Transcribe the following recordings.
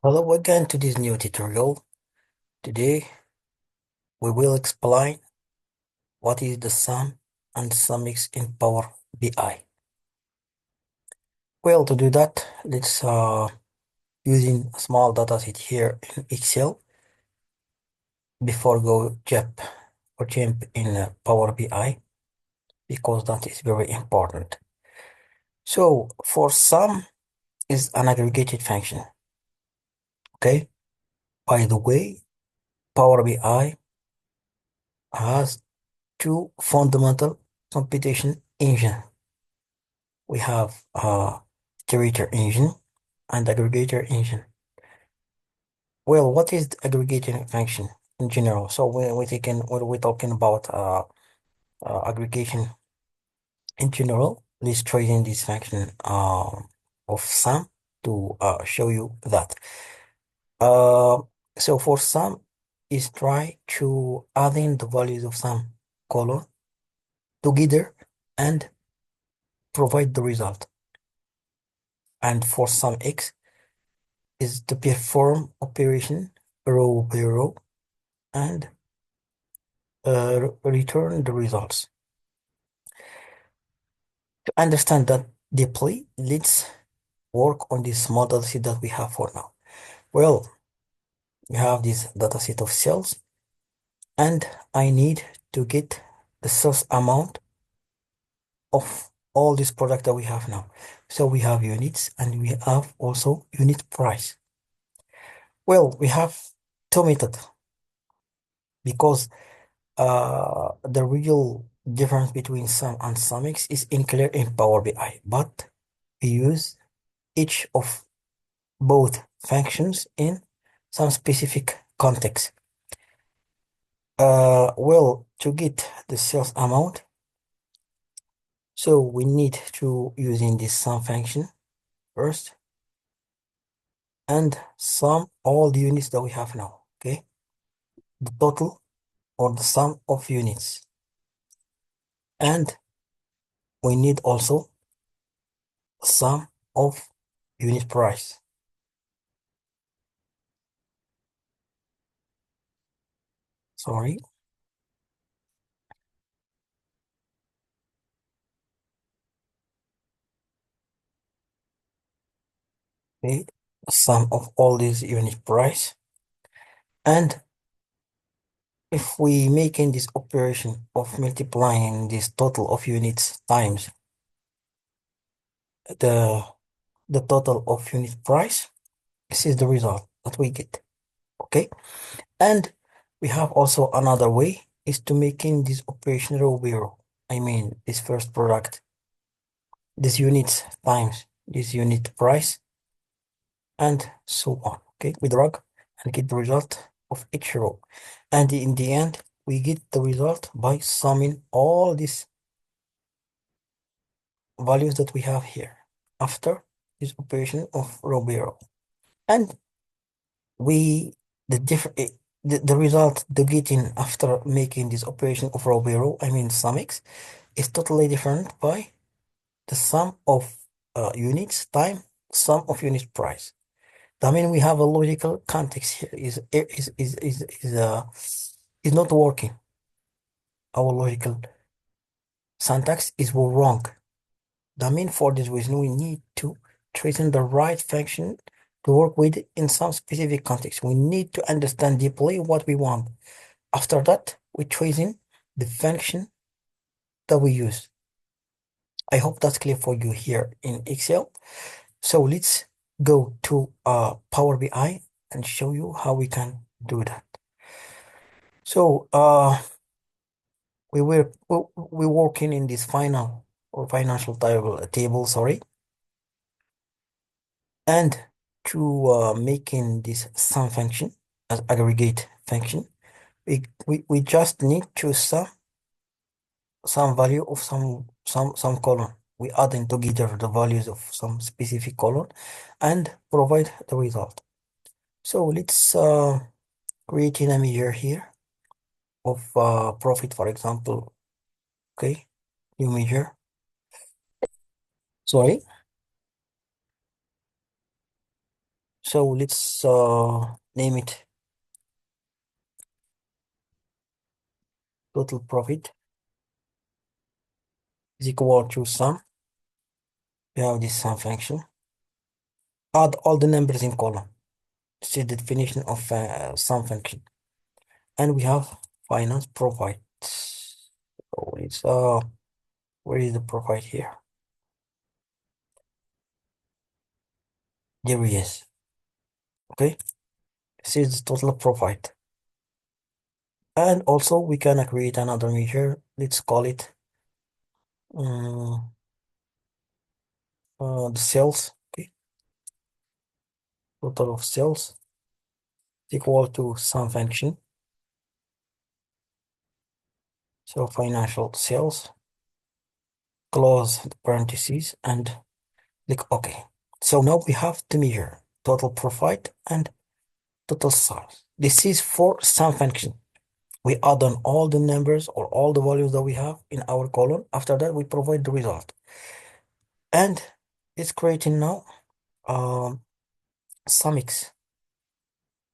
Hello again to this new tutorial. Today we will explain what is the sum and Sumx in Power BI. Well, to do that, let's using a small dataset here in Excel before go jump in Power BI because that is very important. So for sum is an aggregated function. Okay. By the way, Power BI has two fundamental computation engines. We have iterator engine and aggregator engine. Well, what is the aggregating function in general? So when we're talking about aggregation in general, let's trade in this function of sum to show you that. Uh, so for sum is try to add in the values of some column together and provide the result. And for sum x is to perform operation row by row and return the results. To understand that deeply, let's work on this model set that we have for now. Well, we have this data set of cells, and I need to get the sales amount of all this product that we have now. So we have units and we have also unit price. Well, we have two methods because the real difference between sum and summix is unclear in Power BI, but we use each of both functions in some specific context. Well, to get the sales amount, so we need to using this sum function first and sum all the units that we have now, okay? The total or the sum of units. And we need also sum of unit price. Sorry. Okay. Sum of all these unit price. And if we making this operation of multiplying this total of units times the the total of unit price, this is the result that we get. Okay. And we have also another way is to making this operation row by row. I mean this first product, this units times this unit price, and so on. Okay, we drag and get the result of each row. And in the end, we get the result by summing all these values that we have here after this operation of row by row. And we the different the result the getting after making this operation of row by row, I mean summix, is totally different by the sum of units time sum of unit price. I mean, we have a logical context here is not working. Our logical syntax is wrong. That means for this reason, we need to trace in the right function to work with in some specific context. We need to understand deeply what we want. After that, we trace in the function that we use. I hope that's clear for you here in Excel. So let's go to Power BI and show you how we can do that. So we working in this final or financial table, sorry, and to making this sum function as aggregate function, we just need to sum some value of some column. We adding together the values of some specific column and provide the result. So let's create a measure here of profit, for example. Okay, new measure. Sorry. So let's name it total profit is equal to sum. We have this sum function. Add all the numbers in column. This is the definition of sum function. And we have finance profit. So it's where is the profit here? There he is. Okay, this is the total profit. And also we can create another measure. Let's call it um, the sales. Okay, total of sales equal to sum function. So financial sales, close the parentheses and click OK. So now we have to measure total profit and total sales. This is for sum function. We add on all the numbers or all the values that we have in our column. After that, we provide the result. And it's creating now Sumx.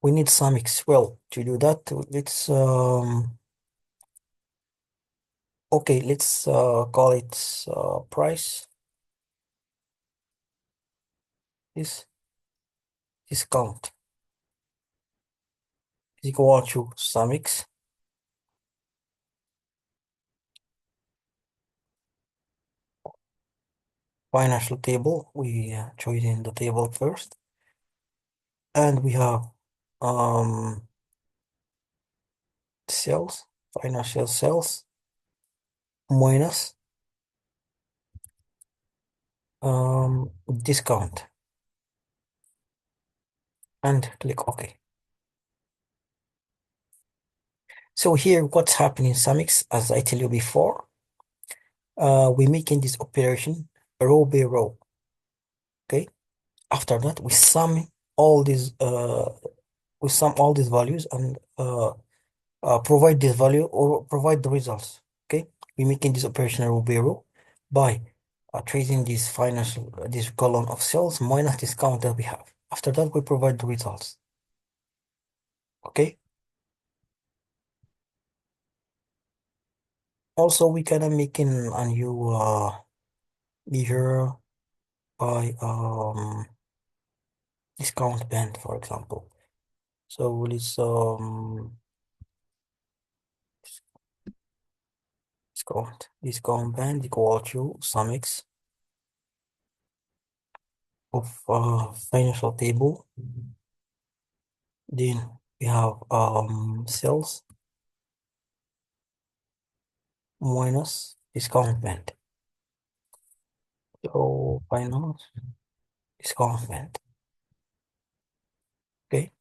We need Sumx. Well, to do that, let's okay, let's call it price is discount is equal to Sumx financial table. We choose in the table first, and we have um sales, financial sales minus discount and click OK. So here what's happening in Sumx, as I tell you before, we making this operation row by row. Okay. After that, all these we sum all these values and provide this value or provide the results. Okay, we making this operation row by row by tracing this financial this column of sales minus discount that we have. After that, we provide the results. Okay. Also, we can making a new measure by discount band, for example. So let's discount band equal to Sumx of financial table. Then we have sales minus discount band. So finance discount band. Okay.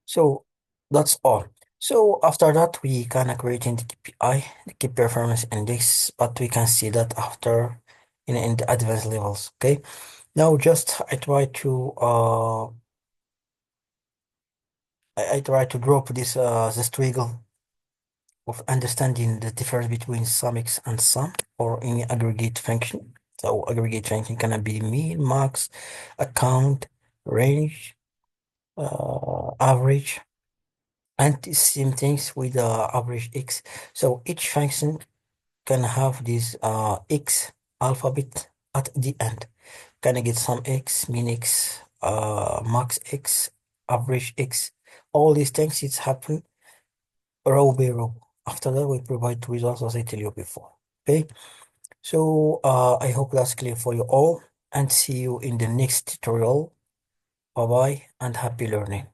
So that's all. So after that, we can create in the KPI, the key performance index, but we can see that after in the advanced levels. Okay. Now just I try to drop this trigger of understanding the difference between Sumx and sum or any aggregate function. So aggregate function can be mean, max, account, range, average, and the same things with average x. So each function can have this x alphabet at the end. Can I get some x, min x, max x, average x? All these things it's happen row by row. After that, we provide results as I tell you before. Okay. So I hope that's clear for you all and see you in the next tutorial. Bye bye and happy learning.